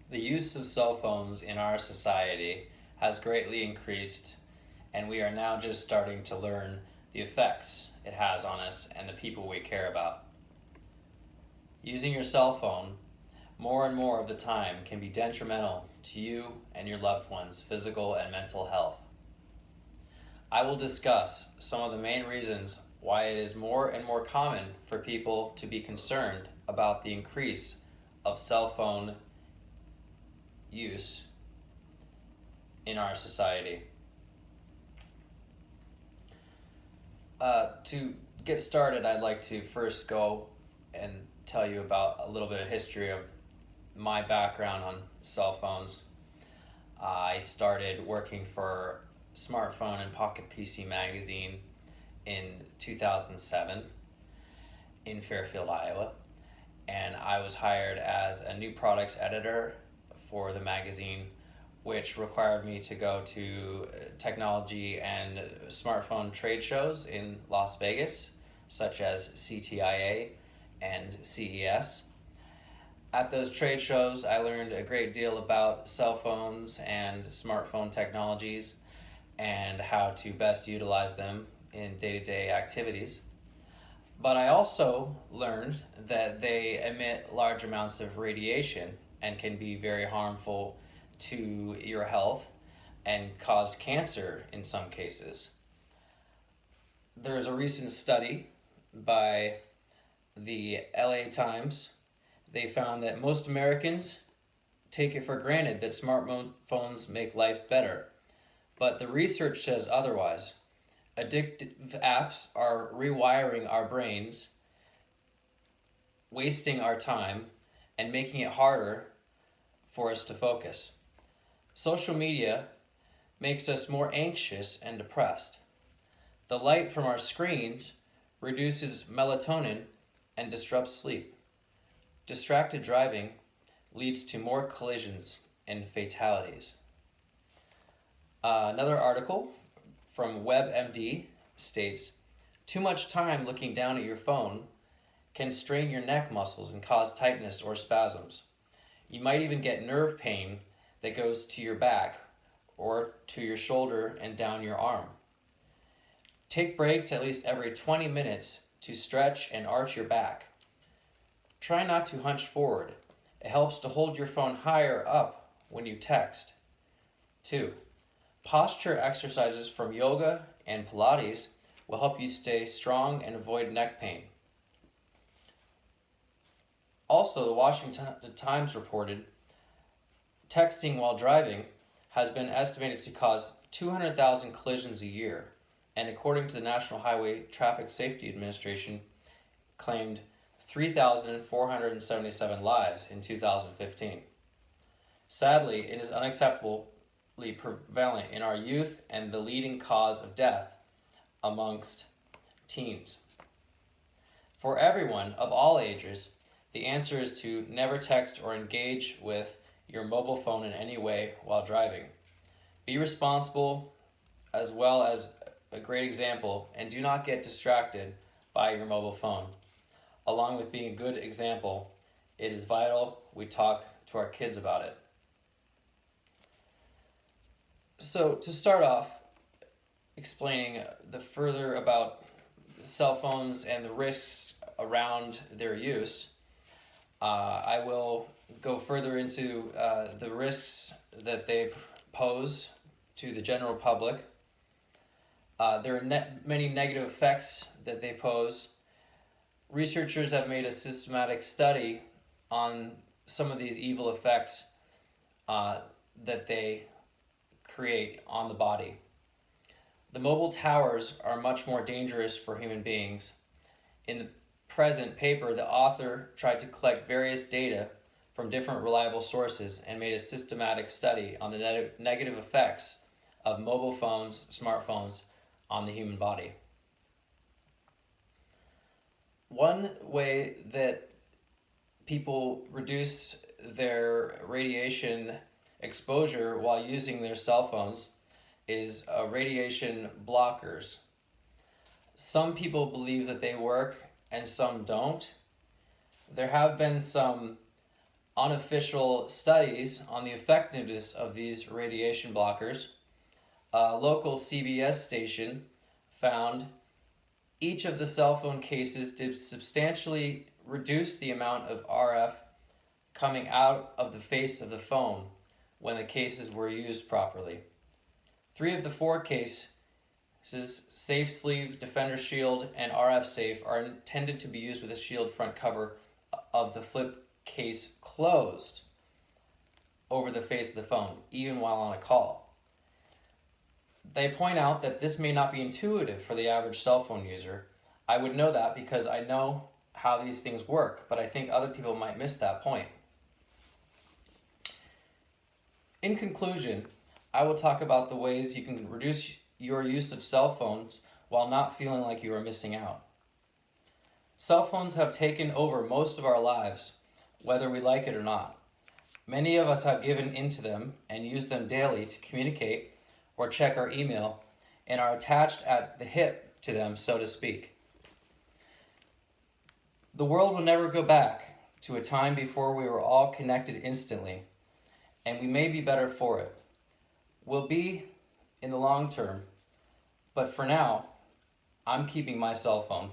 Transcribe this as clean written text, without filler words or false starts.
The use of cell phones in our society has greatly increased, and we are now just starting to learn the effects it has on us and the people we care about. Using your cell phone more and more of the time can be detrimental to you and your loved ones' physical and mental health. I will discuss some of the main reasons why it is more and more common for people to be concerned about the increase of cell phone use in our society. To get started, I'd like to first go and tell you about a little bit of history of my background on cell phones. I started working for Smartphone and Pocket PC magazine in 2007 in Fairfield, Iowa, and I was hired as a new products editor for the magazine, which required me to go to technology and smartphone trade shows in Las Vegas, such as CTIA and CES. At those trade shows, I learned a great deal about cell phones and smartphone technologies and how to best utilize them in day-to-day activities. But I also learned that they emit large amounts of radiation and can be very harmful to your health and cause cancer in some cases. There is a recent study by the LA Times. They found that most Americans take it for granted that smartphones make life better, but the research says otherwise. Addictive apps are rewiring our brains, wasting our time, and making it harder for us to focus. Social media makes us more anxious and depressed. The light from our screens reduces melatonin and disrupts sleep. Distracted driving leads to more collisions and fatalities. Another article from WebMD states, too much time looking down at your phone can strain your neck muscles and cause tightness or spasms. You might even get nerve pain that goes to your back or to your shoulder and down your arm. Take breaks at least every 20 minutes to stretch and arch your back. Try not to hunch forward. It helps to hold your phone higher up when you text. 2. Posture exercises from yoga and Pilates will help you stay strong and avoid neck pain. Also, the Washington Times reported, texting while driving has been estimated to cause 200,000 collisions a year, and according to the National Highway Traffic Safety Administration, claimed 3,477 lives in 2015. Sadly, it is unacceptably prevalent in our youth and the leading cause of death amongst teens. For everyone of all ages, the answer is to never text or engage with your mobile phone in any way while driving. Be responsible as well as a great example, and do not get distracted by your mobile phone. Along with being a good example, it is vital we talk to our kids about it. So to start off, explaining the further about cell phones and the risks around their use, I will go further into the risks that they pose to the general public. There are many negative effects that they pose. Researchers have made a systematic study on some of these evil effects that they create on the body. The mobile towers are much more dangerous for human beings. In the present paper, the author tried to collect various data from different reliable sources and made a systematic study on the negative effects of mobile phones, smartphones, on the human body. One way that people reduce their radiation exposure while using their cell phones is radiation blockers. Some people believe that they work and some don't. There have been some unofficial studies on the effectiveness of these radiation blockers, a local CBS station found each of the cell phone cases did substantially reduce the amount of RF coming out of the face of the phone when the cases were used properly. 3 of the 4 cases, Safe Sleeve, Defender Shield, and RF Safe, are intended to be used with a shield front cover of the flip case closed over the face of the phone, even while on a call. They point out that this may not be intuitive for the average cell phone user. I would know that because I know how these things work, but I think other people might miss that point. In conclusion, I will talk about the ways you can reduce your use of cell phones while not feeling like you are missing out. Cell phones have taken over most of our lives, whether we like it or not. Many of us have given into them and use them daily to communicate or check our email and are attached at the hip to them, so to speak. The world will never go back to a time before we were all connected instantly, and we may be better for it. We'll be in the long term, but for now, I'm keeping my cell phone.